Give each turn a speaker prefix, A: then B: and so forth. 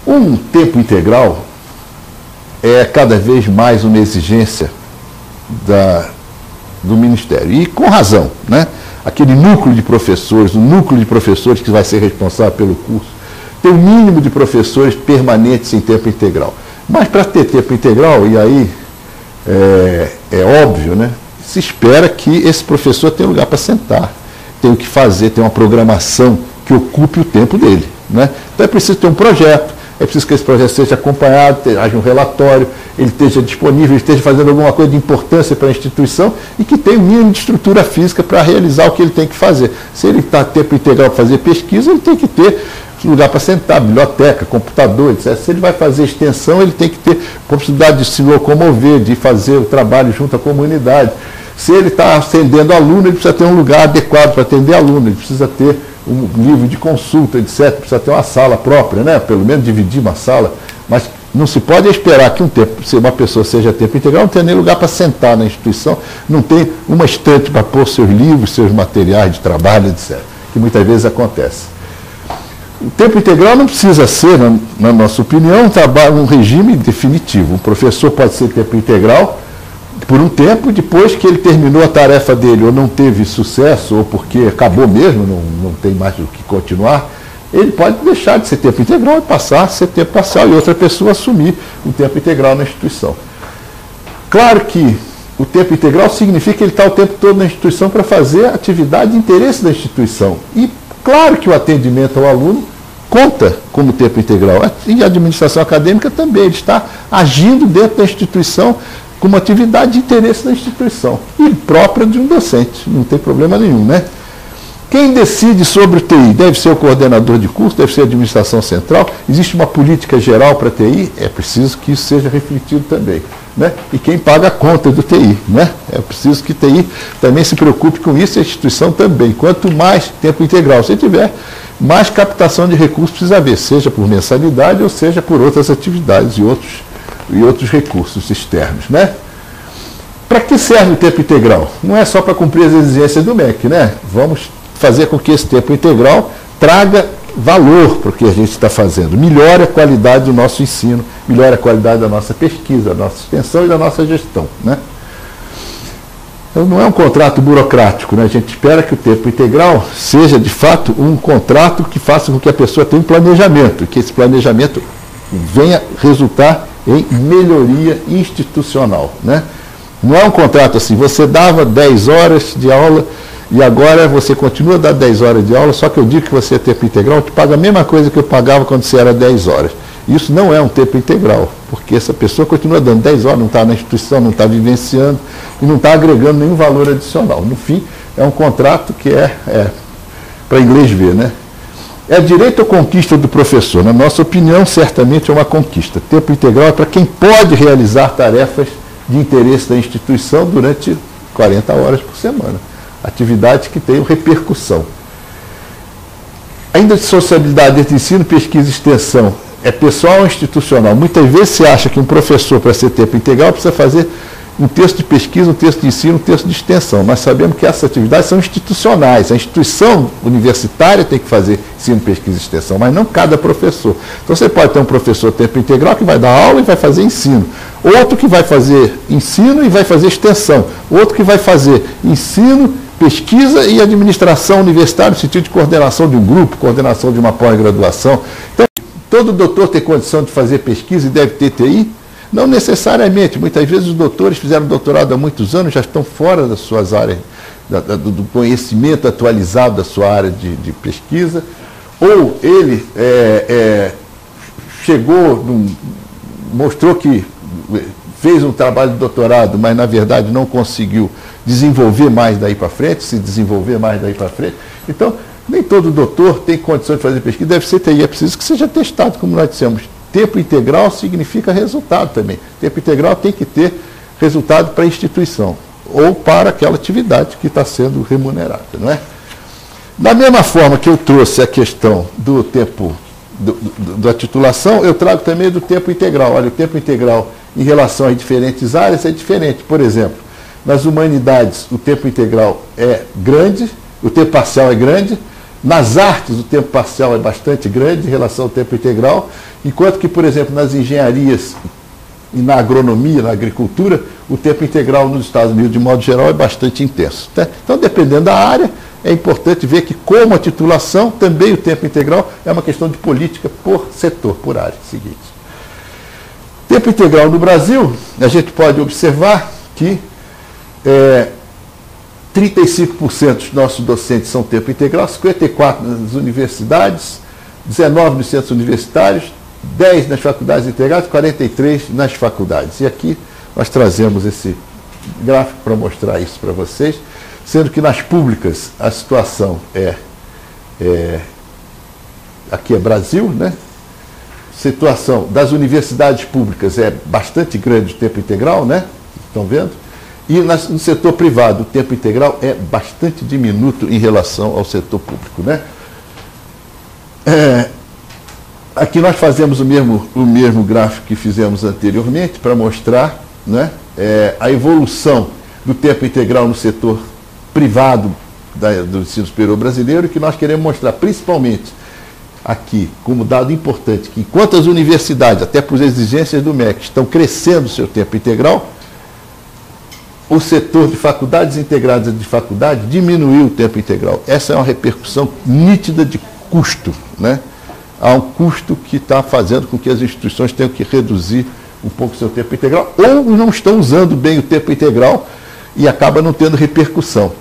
A: Um tempo integral é cada vez mais uma exigência do Ministério, e com razão, né? Aquele núcleo de professores, o núcleo de professores que vai ser responsável pelo curso, tem um mínimo de professores permanentes em tempo integral. Mas para ter tempo integral, e aí é óbvio, né? Se espera que esse professor tenha lugar para sentar, tem o que fazer, tem uma programação que ocupe o tempo dele, né? Então é preciso ter um projeto, é preciso que esse projeto seja acompanhado, haja um relatório, ele esteja disponível, ele esteja fazendo alguma coisa de importância para a instituição e que tenha um mínimo de estrutura física para realizar o que ele tem que fazer. Se ele está tempo integral para fazer pesquisa, ele tem que ter lugar para sentar, biblioteca, computador, etc. Se ele vai fazer extensão, ele tem que ter possibilidade de se locomover, de fazer o trabalho junto à comunidade. Se ele está atendendo aluno, ele precisa ter um lugar adequado para atender aluno, ele precisa ter um livro de consulta, etc. Precisa ter uma sala própria, né? Pelo menos dividir uma sala. Mas não se pode esperar que se uma pessoa seja tempo integral, não tenha nem lugar para sentar na instituição, não tem uma estante para pôr seus livros, seus materiais de trabalho, etc. Que muitas vezes acontece. O tempo integral não precisa ser, na nossa opinião, um regime definitivo. O professor pode ser tempo integral por um tempo, depois que ele terminou a tarefa dele, ou não teve sucesso, ou porque acabou mesmo, não tem mais o que continuar, ele pode deixar de ser tempo integral e passar a ser tempo parcial e outra pessoa assumir o tempo integral na instituição. Claro que o tempo integral significa que ele está o tempo todo na instituição para fazer a atividade de interesse da instituição. E claro que o atendimento ao aluno conta como tempo integral. E a administração acadêmica também, ele está agindo dentro da instituição como atividade de interesse da instituição e própria de um docente, não tem problema nenhum, né? Quem decide sobre o TI deve ser o coordenador de curso, deve ser a administração central. Existe uma política geral para a TI, é preciso que isso seja refletido também, né? E quem paga a conta do TI, né? É preciso que a TI também se preocupe com isso e a instituição também. Quanto mais tempo integral você tiver, mais captação de recursos precisa haver, seja por mensalidade ou seja por outras atividades e outros recursos externos, né? Para que serve o tempo integral? Não é só para cumprir as exigências do MEC, né? Vamos fazer com que esse tempo integral traga valor para o que a gente está fazendo, melhore a qualidade do nosso ensino, melhore a qualidade da nossa pesquisa, da nossa extensão e da nossa gestão, né? Então não é um contrato burocrático, né? A gente espera que o tempo integral seja, de fato, um contrato que faça com que a pessoa tenha um planejamento, que esse planejamento venha resultar em melhoria institucional, né? Não é um contrato assim, você dava 10 horas de aula e agora você continua a dar 10 horas de aula, só que eu digo que você é tempo integral, eu te pago a mesma coisa que eu pagava quando você era 10 horas. Isso não é um tempo integral, porque essa pessoa continua dando 10 horas, não está na instituição, não está vivenciando e não está agregando nenhum valor adicional. No fim, é um contrato que para inglês ver, né? É direito ou conquista do professor? Na nossa opinião, certamente é uma conquista. Tempo integral é para quem pode realizar tarefas de interesse da instituição durante 40 horas por semana. Atividades que tenham repercussão. Ainda de sociabilidade entre ensino, pesquisa e extensão. É pessoal ou institucional? Muitas vezes se acha que um professor, para ser tempo integral, precisa fazer um texto de pesquisa, um texto de ensino, um texto de extensão. Nós sabemos que essas atividades são institucionais. A instituição universitária tem que fazer ensino, pesquisa e extensão, mas não cada professor. Então você pode ter um professor tempo integral que vai dar aula e vai fazer ensino. Outro que vai fazer ensino e vai fazer extensão. Outro que vai fazer ensino, pesquisa e administração universitária, no sentido de coordenação de um grupo, coordenação de uma pós-graduação. Então, todo doutor tem condição de fazer pesquisa e deve ter TI? Não necessariamente. Muitas vezes os doutores fizeram doutorado há muitos anos, já estão fora das suas áreas, do conhecimento atualizado da sua área de pesquisa, ou ele chegou, mostrou que fez um trabalho de doutorado, mas na verdade não conseguiu desenvolver mais daí para frente, se desenvolver mais daí para frente. Então, nem todo doutor tem condição de fazer pesquisa, deve ser TI, é preciso que seja testado, como nós dissemos. Tempo integral significa resultado também. Tempo integral tem que ter resultado para a instituição ou para aquela atividade que está sendo remunerada, não é? Da mesma forma que eu trouxe a questão do tempo da titulação, eu trago também do tempo integral. Olha, o tempo integral em relação às diferentes áreas é diferente. Por exemplo, nas humanidades o tempo integral é grande, o tempo parcial é grande, Nas artes, o tempo parcial é bastante grande em relação ao tempo integral, enquanto que, por exemplo, nas engenharias e na agronomia, na agricultura, o tempo integral nos Estados Unidos, de modo geral, é bastante intenso. Tá? Então, dependendo da área, é importante ver que, como a titulação, também o tempo integral é uma questão de política por setor, por área. Seguinte. Tempo integral no Brasil, a gente pode observar que 35% dos nossos docentes são tempo integral, 54% nas universidades, 19% nos centros universitários, 10% nas faculdades integradas, 43% nas faculdades. E aqui nós trazemos esse gráfico para mostrar isso para vocês, sendo que nas públicas a situação aqui é Brasil, né? Situação das universidades públicas é bastante grande o tempo integral, né? Estão vendo? E no setor privado, o tempo integral é bastante diminuto em relação ao setor público, né? Aqui nós fazemos o mesmo gráfico que fizemos anteriormente para mostrar, né, a evolução do tempo integral no setor privado do ensino superior brasileiro, que nós queremos mostrar principalmente aqui como dado importante, que enquanto as universidades, até por exigências do MEC, estão crescendo o seu tempo integral, o setor de faculdades integradas de faculdade diminuiu o tempo integral. Essa é uma repercussão nítida de custo, né? Há um custo que está fazendo com que as instituições tenham que reduzir um pouco o seu tempo integral, ou não estão usando bem o tempo integral e acaba não tendo repercussão.